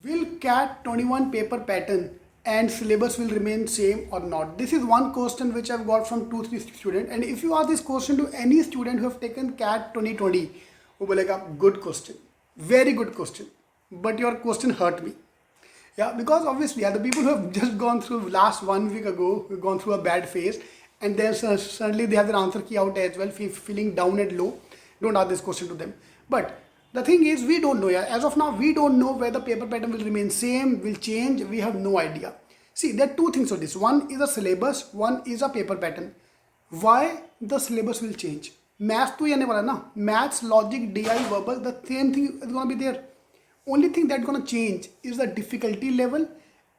Will CAT 21 paper pattern and syllabus will remain same or not? This is one question which I've got from 2-3 students, and if you ask this question to any student who have taken CAT 2020, वो बोलेगा good question, very good question, but your question hurt me. Yeah, because obviously the people who have just gone through last 1 week ago, who gone through a bad phase, and then suddenly they have their answer key out as well, feeling down and low. Don't ask this question to them. But the thing is, we don't know. Yeah, as of now, we don't know whether paper pattern will remain same, will change. We have no idea. See, there are two things for this. One is a syllabus, one is a paper pattern. Why the syllabus will change? Maths to yaane wala na. Maths, logic, DI, verbal, the same thing is gonna be there. Only thing that's gonna change is the difficulty level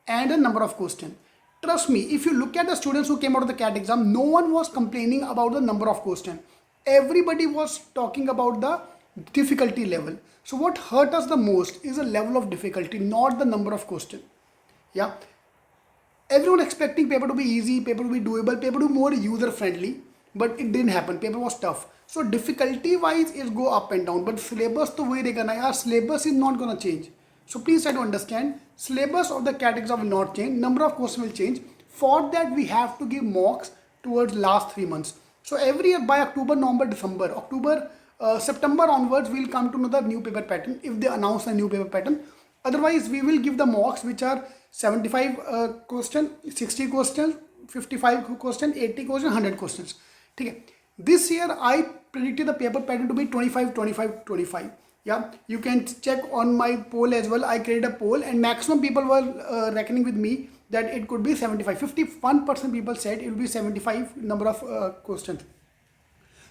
and the number of questions. Trust me, if you look at the students who came out of the CAT exam, no one was complaining about the number of questions. Everybody was talking about the difficulty level. So what hurt us the most is the level of difficulty, not the number of questions. Yeah, everyone expecting paper to be easy, paper to be doable, paper to be more user friendly, but it didn't happen. Paper was tough. So difficulty wise it go up and down, but syllabus to वही रहेगा ना यार. Syllabus is not gonna change. So please try to understand, syllabus of the CAT exam will not change, number of questions will change. For that we have to give mocks towards last 3 months. So every year by October, November, December, September onwards we'll come to know the new paper pattern if they announce a new paper pattern. Otherwise we will give the mocks which are 75 question, 60 questions, 55 question, 80 question, 100 questions. Okay. This year I predicted the paper pattern to be 25, 25, 25. Yeah, you can check on my poll as well. I created a poll and maximum people were reckoning with me that it could be 75. 51% people said it will be 75 number of questions.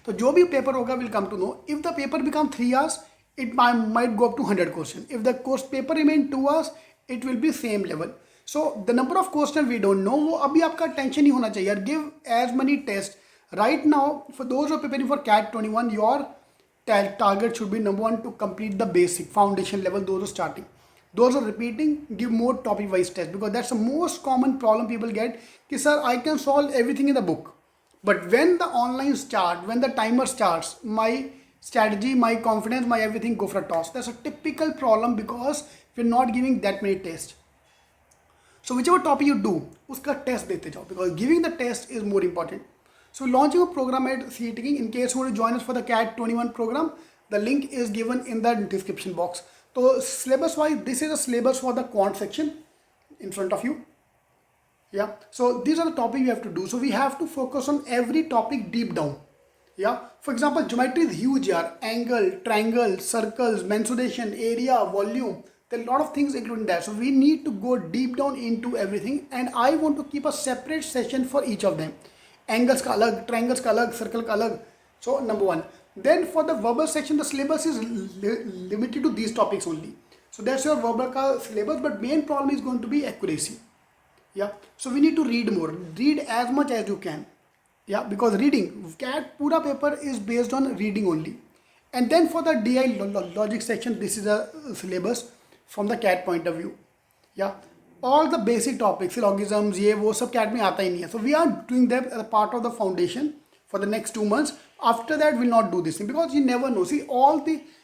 So जो भी paper होगा will come to know. If the paper become 3 hours, it might go up to 100 questions. If the course paper remain 2 hours, it will be same level. So the number of questions we don't know. वो अभी आपका tension नहीं होना चाहिए. Give as many tests. Right now, for those who are preparing for CAT 21, your target should be number 1 to complete the basic foundation level. Those are starting. Those are repeating, give more topic wise tests, because that's the most common problem people get. Ki sir, I can solve everything in the book. But when the online start, when the timer starts, my strategy, my confidence, my everything go for a toss. That's a typical problem because we're not giving that many tests. So whichever topic you do, uska test dete jao, because giving the test is more important. So launching a program at CET King. In case you want to join us for the CAT 21 program, the link is given in the description box. So syllabus wise, this is a syllabus for the quant section in front of you. Yeah, so these are the topics we have to do. So we have to focus on every topic deep down. Yeah, for example, geometry is huge here. Angle, triangle, circles, mensuration, area, volume. There are a lot of things including that. So we need to go deep down into everything, and I want to keep a separate session for each of them. Angles ka alag, triangles ka alag, circle ka alag. So number 1. Then for the verbal section, the syllabus is limited to these topics only. So that's your verbal ka syllabus, but main problem is going to be accuracy. Yeah, so we need to read more. Read as much as you can. Yeah, because reading, CAT pura paper is based on reading only. And then for the DI logic section, this is a syllabus from the CAT point of view. Yeah, all the basic topics, syllogisms, ये वो सब CAT में आता ही नहीं है. So we are doing that as a part of the foundation for the next 2 months. After that, we'll not do this thing because you never know. See,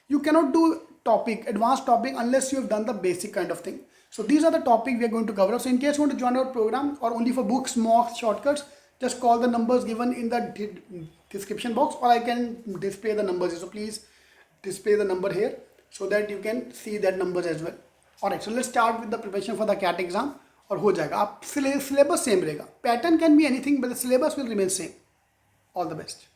you cannot do advanced topic unless you have done the basic kind of thing. So these are the topics we are going to cover up. So in case you want to join our program or only for books, mocks, shortcuts, just call the numbers given in the description box, or I can display the numbers. So please display the number here so that you can see that numbers as well. Alright, so let's start with the preparation for the CAT exam. और हो जाएगा. आप syllabus same रहेगा. Pattern can be anything, but the syllabus will remain same. All the best.